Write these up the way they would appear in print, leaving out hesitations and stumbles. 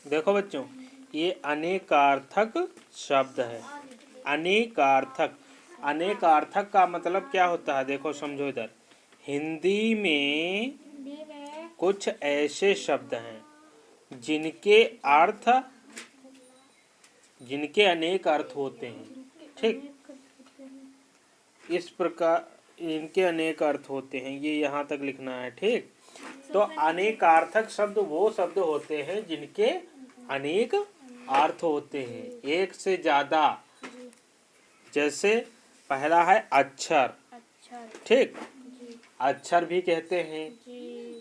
देखो बच्चों, ये अनेकार्थक शब्द है। अनेकार्थक, अनेकार्थक का मतलब क्या होता है? देखो समझो इधर, हिंदी में कुछ ऐसे शब्द हैं जिनके अनेक अर्थ होते हैं। ठीक, इस प्रकार इनके अनेक अर्थ होते हैं, ये यहाँ तक लिखना है। ठीक, तो अनेकार्थक शब्द वो शब्द होते हैं जिनके अनेक अर्थ होते हैं, एक से ज्यादा। जैसे पहला है अक्षर। ठीक, अक्षर भी कहते हैं,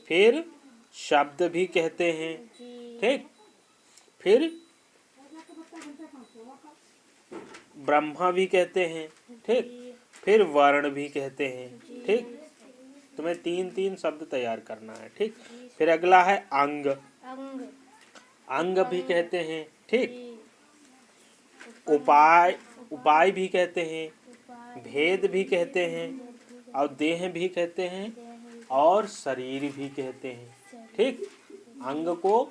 फिर शब्द भी कहते हैं। ठीक, फिर ब्रह्मा भी कहते हैं। ठीक, फिर वर्ण भी कहते हैं। ठीक, तुम्हें तीन तीन शब्द तैयार करना है। ठीक, फिर अगला है अंग। अंग भी कहते हैं। ठीक, उपाय, उपाय भी कहते हैं, भेद भी कहते हैं, और देह भी कहते हैं, और शरीर भी कहते हैं। ठीक, अंग को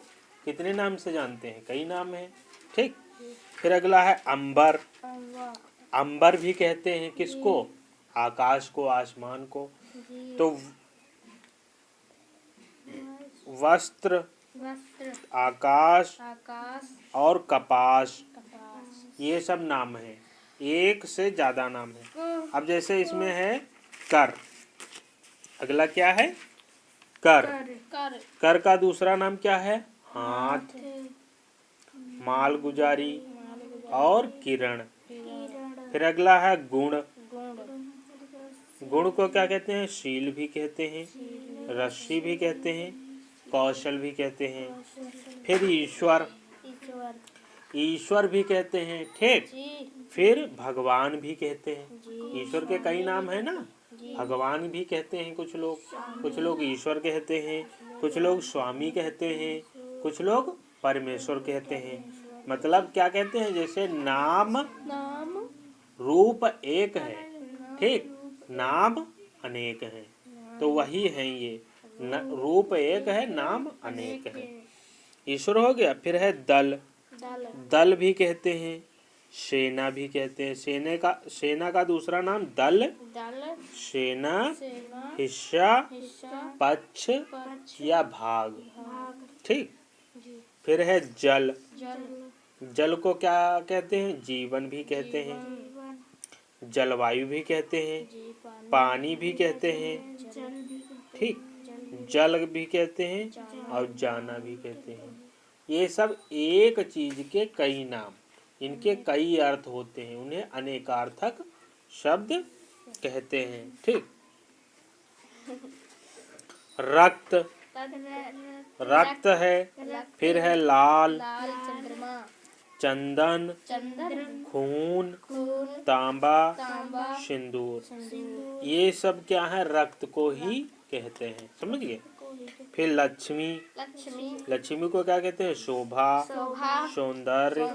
कितने नाम से जानते हैं? कई नाम हैं। ठीक, फिर अगला है अंबर। अंबर भी कहते हैं किसको? आकाश को, आसमान को। तो वस्त्र, आकाश और कपास, ये सब नाम हैं, एक से ज्यादा नाम है। अब जैसे इसमें है कर, अगला क्या है? कर। कर का दूसरा नाम क्या है? हाथ, मालगुजारी और किरण। फिर अगला है गुण। गुण को क्या कहते हैं? शील भी कहते हैं, रस्सी भी कहते हैं, कौशल भी कहते हैं। फिर ईश्वर, ईश्वर भी कहते हैं। ठीक, फिर भगवान भी कहते हैं। ईश्वर के कई नाम है ना, भगवान भी कहते हैं कुछ लोग ईश्वर कहते हैं, कुछ लोग स्वामी कहते हैं, कुछ लोग परमेश्वर कहते हैं। मतलब क्या कहते हैं? जैसे नाम रूप एक है, ठीक, नाम अनेक है, तो वही है ये, रूप एक है, नाम अनेक है। ईश्वर हो गया। फिर है दल। दल भी कहते हैं, सेना भी कहते हैं। सेना का दूसरा नाम दल, सेना, हिस्सा, पक्ष या भाग। ठीक, फिर है जल। जल को क्या कहते हैं? जीवन भी कहते हैं, जलवायु भी कहते हैं, पानी भी कहते हैं। ठीक, जल भी कहते हैं और जाना भी कहते हैं। ये सब एक चीज के कई नाम, इनके कई अर्थ होते हैं, उन्हें अनेकार्थक शब्द कहते हैं। ठीक, रक्त, रक्त है। फिर है लाल, चंदन, खून, तांबा, सिंदूर। ये सब क्या है? रक्त को ही कहते हैं। समझ गए? फिर लक्ष्मी, लक्ष्मी को क्या कहते हैं? शोभा, सौंदर्य,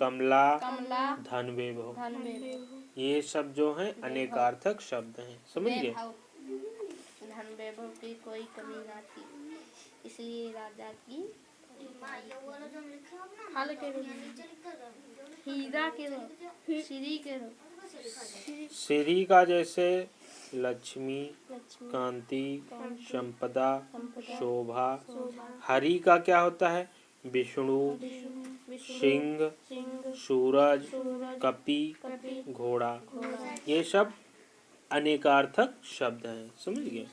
कमला, धन, वैभव। ये सब जो है अनेकार्थक शब्द हैं। समझ गए? धन वैभव की कोई कमी ना थी, इसलिए राजा की श्री का जैसे लक्ष्मी, कांति, संपदा, शोभा। हरि का क्या होता है? विष्णु, सिंह, सूरज, कपि, घोड़ा। ये सब अनेकार्थक शब्द हैं। समझ गए?